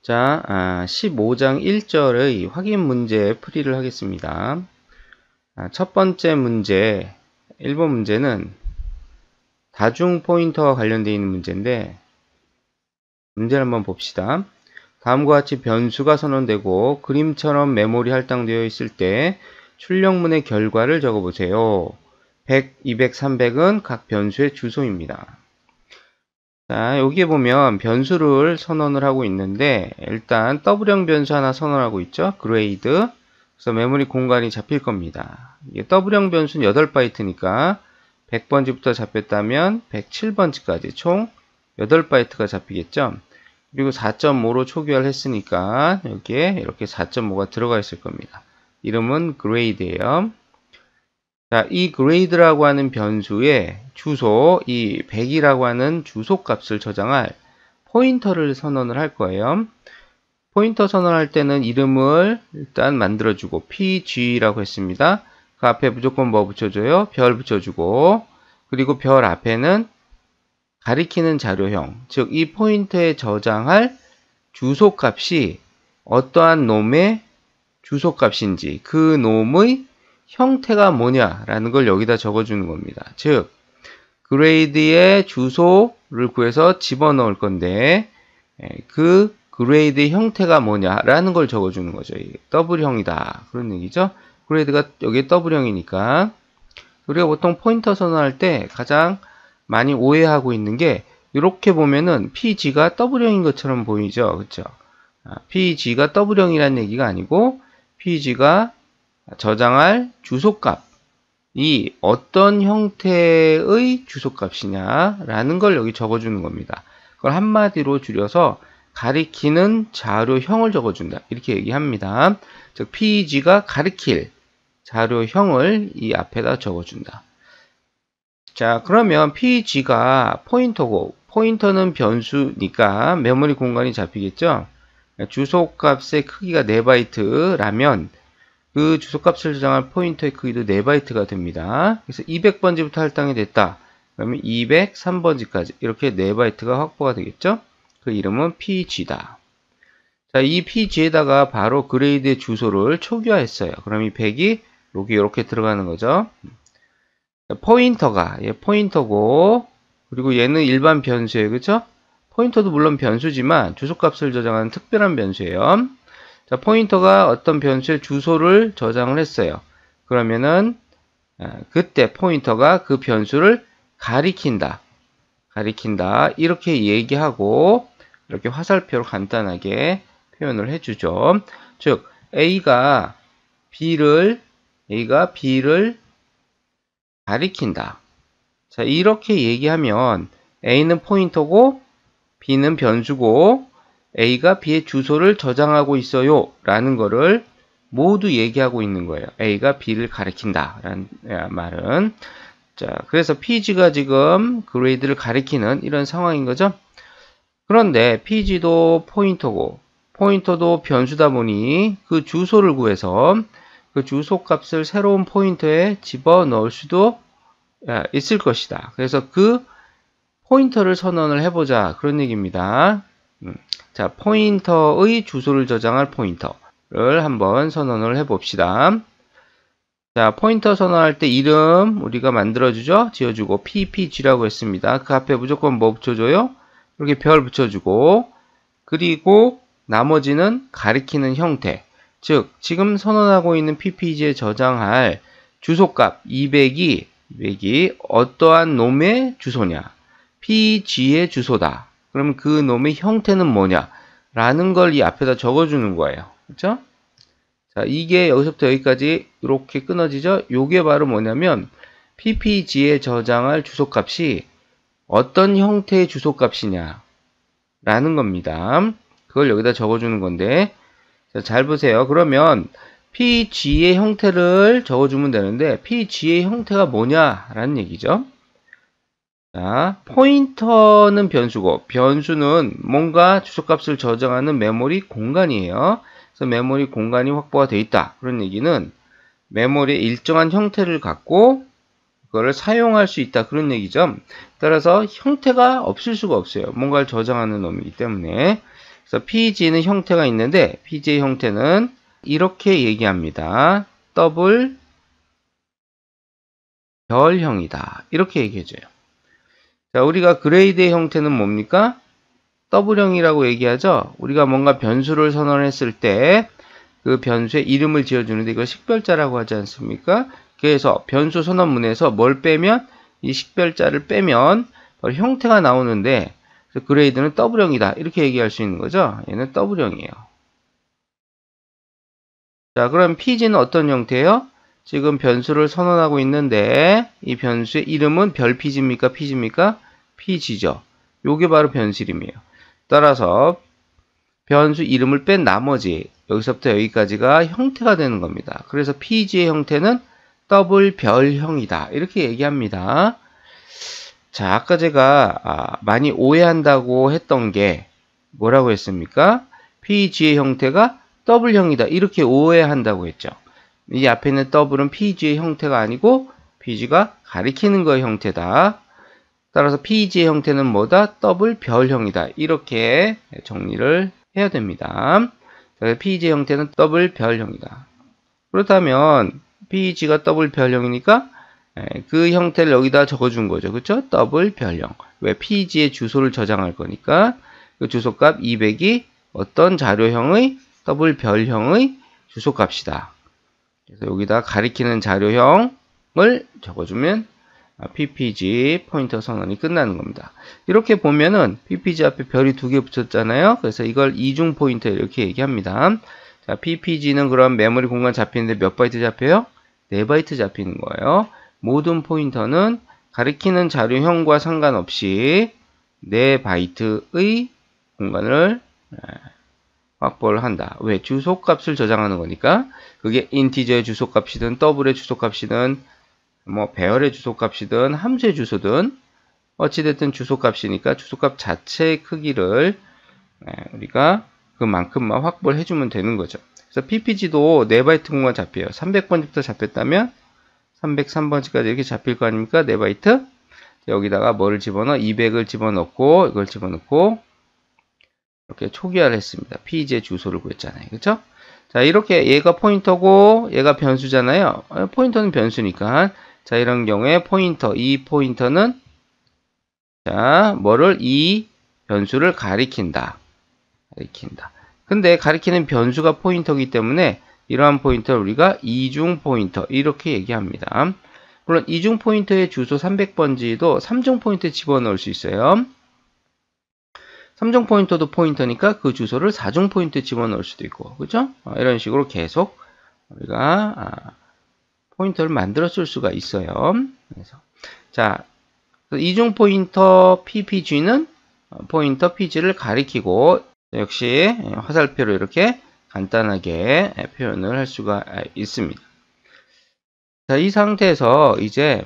자, 15장 1절의 확인 문제 풀이를 하겠습니다. 첫 번째 문제, 1번 문제는 다중 포인터와 관련되어 있는 문제인데, 문제를 한번 봅시다. 다음과 같이 변수가 선언되고 그림처럼 메모리 할당되어 있을 때 출력문의 결과를 적어보세요. 100, 200, 300은 각 변수의 주소입니다. 자, 여기에 보면 변수를 선언을 하고 있는데 일단 더블형 변수 하나 선언하고 있죠. 그레이드. 그래서 메모리 공간이 잡힐 겁니다. 이게 더블형 변수는 8바이트니까 100번지부터 잡혔다면 107번지까지 총 8바이트가 잡히겠죠. 그리고 4.5로 초기화를 했으니까 여기에 이렇게 4.5가 들어가 있을 겁니다. 이름은 그레이드예요. 자, 이 그레이드라고 하는 변수의 주소, 이 100이라고 하는 주소 값을 저장할 포인터를 선언을 할 거예요. 포인터 선언할 때는 이름을 일단 만들어주고 pg라고 했습니다. 그 앞에 무조건 뭐 붙여줘요? 별 붙여주고, 그리고 별 앞에는 가리키는 자료형, 즉 이 포인터에 저장할 주소 값이 어떠한 놈의 주소 값인지 그 놈의 형태가 뭐냐라는 걸 여기다 적어주는 겁니다. 즉 그레이드의 주소를 구해서 집어넣을 건데 그 그레이드의 형태가 뭐냐라는 걸 적어주는 거죠. 더블형이다 그런 얘기죠. 그레이드가 여기에 더블형이니까. 우리가 보통 포인터 선언할 때 가장 많이 오해하고 있는 게 이렇게 보면은 PG가 더블형인 것처럼 보이죠. 그렇죠? PG가 더블형이라는 얘기가 아니고 PG가 저장할 주소값이 어떤 형태의 주소값이냐라는 걸 여기 적어주는 겁니다. 그걸 한마디로 줄여서 가리키는 자료형을 적어준다. 이렇게 얘기합니다. 즉 PG가 가리킬 자료형을 이 앞에다 적어준다. 자, 그러면 PG가 포인터고 포인터는 변수니까 메모리 공간이 잡히겠죠? 주소값의 크기가 4바이트라면 그 주소값을 저장할 포인터의 크기도 4바이트가 됩니다. 그래서 200번지부터 할당이 됐다. 그러면 203번지까지 이렇게 4바이트가 확보가 되겠죠? 그 이름은 PG다. 자, 이 PG에다가 바로 그레이드의 주소를 초기화했어요. 그럼 이 100이 여기 이렇게 들어가는 거죠. 포인터가 포인터고 그리고 얘는 일반 변수예요. 그렇죠? 포인터도 물론 변수지만 주소값을 저장하는 특별한 변수예요. 자, 포인터가 어떤 변수의 주소를 저장을 했어요. 그러면은 그때 포인터가 그 변수를 가리킨다 이렇게 얘기하고 이렇게 화살표로 간단하게 표현을 해주죠. 즉 A가 B를 가리킨다. 자, 이렇게 얘기하면 A는 포인터고 B는 변수고 A가 B의 주소를 저장하고 있어요 라는 거를 모두 얘기하고 있는 거예요. A가 B를 가리킨다 라는 말은. 자, 그래서 PG가 지금 그레이드를 가리키는 이런 상황인 거죠. 그런데 PG도 포인터고 포인터도 변수다 보니 그 주소를 구해서 그 주소 값을 새로운 포인터에 집어넣을 수도 있을 것이다. 그래서 그 포인터를 선언을 해보자 그런 얘기입니다. 자, 포인터의 주소를 저장할 포인터를 한번 선언을 해봅시다. 자, 포인터 선언할 때 이름 우리가 만들어주죠. 지어주고 ppg라고 했습니다. 그 앞에 무조건 뭐 붙여줘요? 이렇게 별 붙여주고 그리고 나머지는 가리키는 형태. 즉 지금 선언하고 있는 ppg에 저장할 주소값 200이 어떠한 놈의 주소냐? pg의 주소다. 그럼 그 놈의 형태는 뭐냐? 라는 걸 이 앞에다 적어주는 거예요. 그렇죠? 자, 이게 여기서부터 여기까지 이렇게 끊어지죠? 요게 바로 뭐냐면 ppg에 저장할 주소값이 어떤 형태의 주소값이냐 라는 겁니다. 그걸 여기다 적어주는 건데 자, 잘 보세요. 그러면 pg의 형태를 적어주면 되는데 pg의 형태가 뭐냐라는 얘기죠. 자, 포인터는 변수고 변수는 뭔가 주소값을 저장하는 메모리 공간이에요. 그래서 메모리 공간이 확보가 되어 있다. 그런 얘기는 메모리의 일정한 형태를 갖고 그거를 사용할 수 있다. 그런 얘기죠. 따라서 형태가 없을 수가 없어요. 뭔가를 저장하는 놈이기 때문에. 그래서 PG는 형태가 있는데 PG의 형태는 이렇게 얘기합니다. 더블 별형이다. 이렇게 얘기해줘요. 자, 우리가 그레이드의 형태는 뭡니까? 더블형이라고 얘기하죠. 우리가 뭔가 변수를 선언했을 때 그 변수의 이름을 지어주는데 이걸 식별자라고 하지 않습니까? 그래서 변수 선언문에서 뭘 빼면 이 식별자를 빼면 바로 형태가 나오는데 그레이드는 더블형이다. 이렇게 얘기할 수 있는 거죠. 얘는 더블형이에요. 자, 그럼 PG는 어떤 형태예요? 지금 변수를 선언하고 있는데 이 변수의 이름은 별 PG입니까? PG입니까? PG죠. 요게 바로 변수 이름이에요. 따라서 변수 이름을 뺀 나머지 여기서부터 여기까지가 형태가 되는 겁니다. 그래서 PG의 형태는 더블 별형이다. 이렇게 얘기합니다. 자, 아까 제가 많이 오해한다고 했던 게 뭐라고 했습니까? PG의 형태가 더블형이다. 이렇게 오해한다고 했죠. 이 앞에 있는 더블은 PG의 형태가 아니고 PG가 가리키는 거의 형태다. 따라서 PG의 형태는 뭐다? 더블 별형이다. 이렇게 정리를 해야 됩니다. PG의 형태는 더블 별형이다. 그렇다면 PG가 더블 별형이니까 그 형태를 여기다 적어준 거죠. 그쵸? 더블 별형. 왜? PG의 주소를 저장할 거니까 그 주소값 200이 어떤 자료형의 더블 별형의 주소값이다. 그래서 여기다 가리키는 자료형을 적어주면 PPG 포인터 선언이 끝나는 겁니다. 이렇게 보면은 PPG 앞에 별이 2개 붙였잖아요. 그래서 이걸 이중 포인터 이렇게 얘기합니다. 자, PPG는 그럼 메모리 공간 잡히는데 몇 바이트 잡혀요? 4바이트 잡히는 거예요. 모든 포인터는 가리키는 자료형과 상관없이 4바이트의 공간을 확보를 한다. 왜? 주소값을 저장하는 거니까. 그게 인티저의 주소값이든 더블의 주소값이든 뭐 배열의 주소값이든 함수의 주소든 어찌됐든 주소값이니까 주소값 자체의 크기를 우리가 그만큼만 확보를 해주면 되는 거죠. 그래서 PPG도 4바이트 공간 잡혀요. 300번부터 잡혔다면 303번까지 이렇게 잡힐 거 아닙니까? 4바이트. 여기다가 뭐를 집어넣어? 200을 집어넣고 이걸 집어넣고 이렇게 초기화를 했습니다. PG의 주소를 구했잖아요. 그렇죠? 자, 이렇게 얘가 포인터고 얘가 변수잖아요. 포인터는 변수니까. 자, 이런 경우에 포인터, 이 포인터는 자, 뭐를 이 변수를 가리킨다. 근데 가리키는 변수가 포인터이기 때문에 이러한 포인터를 우리가 이중 포인터 이렇게 얘기합니다. 물론 이중 포인터의 주소 300번지도 3중 포인터에 집어넣을 수 있어요. 3중 포인터도 포인터니까 그 주소를 4중 포인터에 집어넣을 수도 있고, 그죠? 이런 식으로 계속 우리가 포인터를 만들어 쓸 수가 있어요. 그래서 자, 이중 포인터 PPG는 포인터 PG를 가리키고 역시 화살표로 이렇게 간단하게 표현을 할 수가 있습니다. 자, 이 상태에서 이제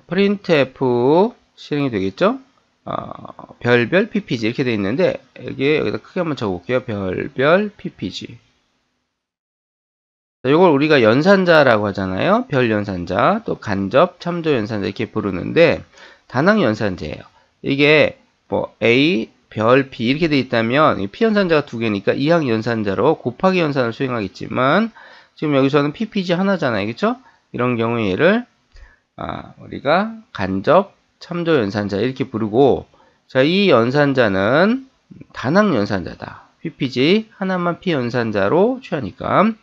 printf 실행이 되겠죠? 별별 PPG 이렇게 되어 있는데 여기다 크게 한번 적어볼게요. 별별 PPG. 자, 이걸 우리가 연산자라고 하잖아요. 별 연산자, 또 간접, 참조 연산자 이렇게 부르는데 단항 연산자예요. 이게 뭐 A, 별, B 이렇게 되어 있다면 P 연산자가 2개니까 이항 연산자로 곱하기 연산을 수행하겠지만 지금 여기서는 PPG 하나잖아요. 그렇죠? 이런 경우에 얘를 우리가 간접, 참조 연산자 이렇게 부르고 자, 이 연산자는 단항 연산자다. PPG 하나만 P 연산자로 취하니까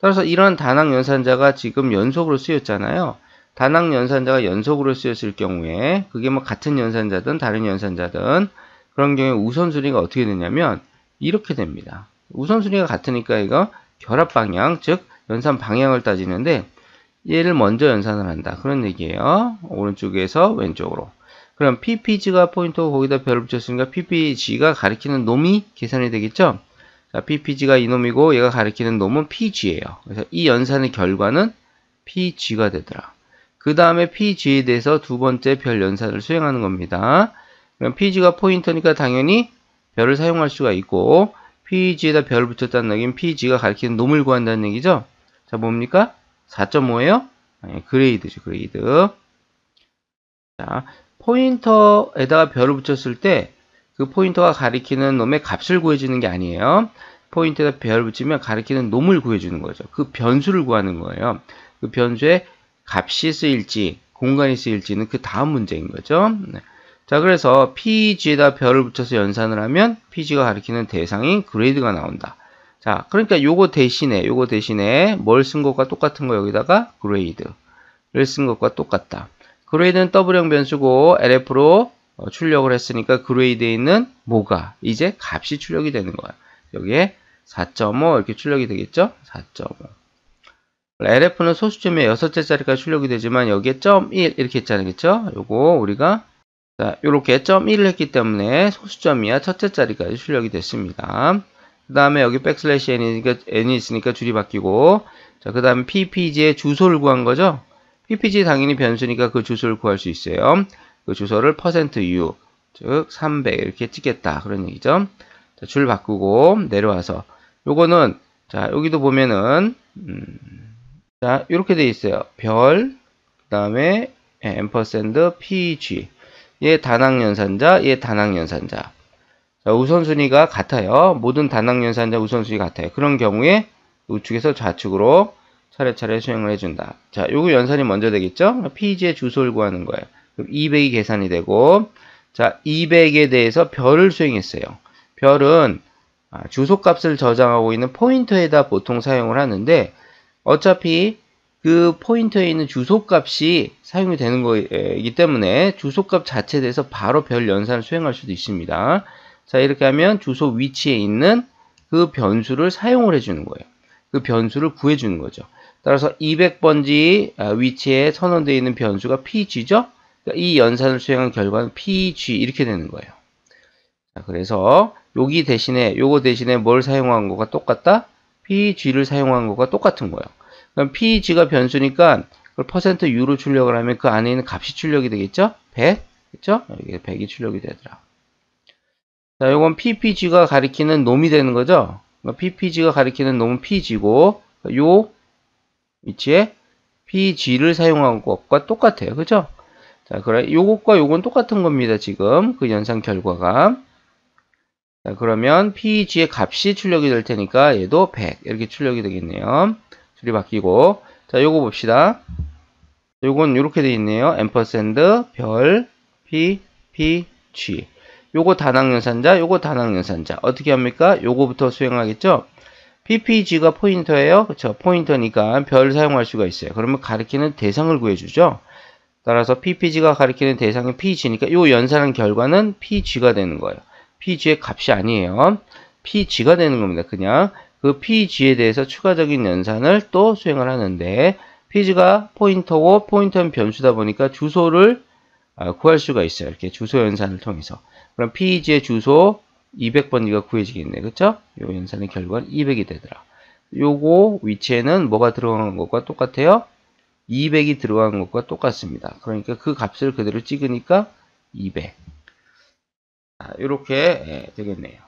따라서 이런 단항 연산자가 지금 연속으로 쓰였잖아요. 단항 연산자가 연속으로 쓰였을 경우에 그게 뭐 같은 연산자든 다른 연산자든 그런 경우에 우선순위가 어떻게 되냐면 이렇게 됩니다. 우선순위가 같으니까 이거 결합 방향, 즉 연산 방향을 따지는데 얘를 먼저 연산을 한다. 그런 얘기예요. 오른쪽에서 왼쪽으로. 그럼 PPG가 포인터고 거기다 별을 붙였으니까 PPG가 가리키는 놈이 계산이 되겠죠? 자, PPG가 이놈이고 얘가 가리키는 놈은 PG예요. 그래서 이 연산의 결과는 PG가 되더라. 그 다음에 PG에 대해서 두 번째 별 연산을 수행하는 겁니다. 그럼 PG가 포인터니까 당연히 별을 사용할 수가 있고 PG에다 별을 붙였다는 얘기는 PG가 가리키는 놈을 구한다는 얘기죠. 자, 뭡니까? 4.5예요? 그레이드죠, 그레이드. 자, 포인터에다가 별을 붙였을 때 그 포인터가 가리키는 놈의 값을 구해주는 게 아니에요. 포인트에다 별 붙이면 가리키는 놈을 구해주는 거죠. 그 변수를 구하는 거예요. 그 변수에 값이 쓰일지 공간이 쓰일지는 그 다음 문제인 거죠. 네. 자, 그래서 PG에다 별을 붙여서 연산을 하면 PG가 가리키는 대상인 그레이드가 나온다. 자, 그러니까 요거 대신에 뭘 쓴 것과 똑같은 거 여기다가 그레이드를 쓴 것과 똑같다. 그레이드는 더블형 변수고 LF로 출력을 했으니까 그레이드에 있는 뭐가 이제 값이 출력이 되는 거야. 여기에 4.5 이렇게 출력이 되겠죠? 4.5. LF는 소수점에 6째 자리까지 출력이 되지만 여기에 0.1 이렇게 했잖아요. 그쵸? 요거 우리가 자, 요렇게 0.1을 했기 때문에 소수점이야 첫째 자리까지 출력이 됐습니다. 그 다음에 여기 백슬래시 n이 있으니까 줄이 바뀌고 자, 그 다음에 ppg의 주소를 구한 거죠. ppg 당연히 변수니까 그 주소를 구할 수 있어요. 그 주소를 %u 즉 300 이렇게 찍겠다 그런 얘기죠. 자, 줄 바꾸고 내려와서 요거는 자 여기도 보면은 자 이렇게 돼 있어요. 별 그다음에 앰퍼샌드 pg 얘 단항연산자 얘 단항연산자 자, 우선순위가 같아요. 모든 단항연산자 우선순위 같아요. 그런 경우에 우측에서 좌측으로 차례차례 수행을 해준다. 자, 요거 연산이 먼저 되겠죠? pg의 주소를 구하는 거예요. 그럼 200이 계산이 되고 자 200에 대해서 별을 수행했어요. 별은 주소값을 저장하고 있는 포인터에다 보통 사용을 하는데 어차피 그 포인터에 있는 주소값이 사용이 되는 거이기 때문에 주소값 자체에 대해서 바로 별 연산을 수행할 수도 있습니다. 자 이렇게 하면 주소 위치에 있는 그 변수를 사용을 해주는 거예요. 그 변수를 구해주는 거죠. 따라서 200번지 위치에 선언되어 있는 변수가 pg죠. 그러니까 이 연산을 수행한 결과는 pg 이렇게 되는 거예요. 자, 그래서 요거 대신에 뭘 사용한 거가 똑같다? pg를 사용한 거가 똑같은 거예요. 그럼 pg가 변수니까 그걸 %u로 출력을 하면 그 안에 있는 값이 출력이 되겠죠? 100. 그렇죠? 여기 100이 출력이 되더라. 자, 요건 ppg가 가리키는 놈이 되는 거죠? ppg가 가리키는 놈은 pg고 요 위치에 pg를 사용한 것과 똑같아요. 그죠? 자, 그래 요것과 요건 똑같은 겁니다. 지금 그 연산 결과가. 자, 그러면 pg의 값이 출력이 될 테니까 얘도 100 이렇게 출력이 되겠네요. 줄이 바뀌고 자, 요거 봅시다. 요건 이렇게 돼 있네요. 앰퍼샌드 별 ppg 요거 단항연산자 요거 단항연산자 어떻게 합니까? 요거부터 수행하겠죠? ppg가 포인터예요. 그쵸? 포인터니까 별 사용할 수가 있어요. 그러면 가리키는 대상을 구해주죠. 따라서 ppg가 가리키는 대상이 pg니까 요 연산한 결과는 pg가 되는 거예요. pg의 값이 아니에요. pg가 되는 겁니다. 그냥 그 pg에 대해서 추가적인 연산을 또 수행을 하는데 pg가 포인터고 포인터는 변수다 보니까 주소를 구할 수가 있어요. 이렇게 주소 연산을 통해서. 그럼 pg의 주소 200번지가 구해지겠네. 그쵸? 요 연산의 결과는 200이 되더라. 요거 위치에는 뭐가 들어간 것과 똑같아요? 200이 들어간 것과 똑같습니다. 그러니까 그 값을 그대로 찍으니까 200. 이렇게 되겠네요.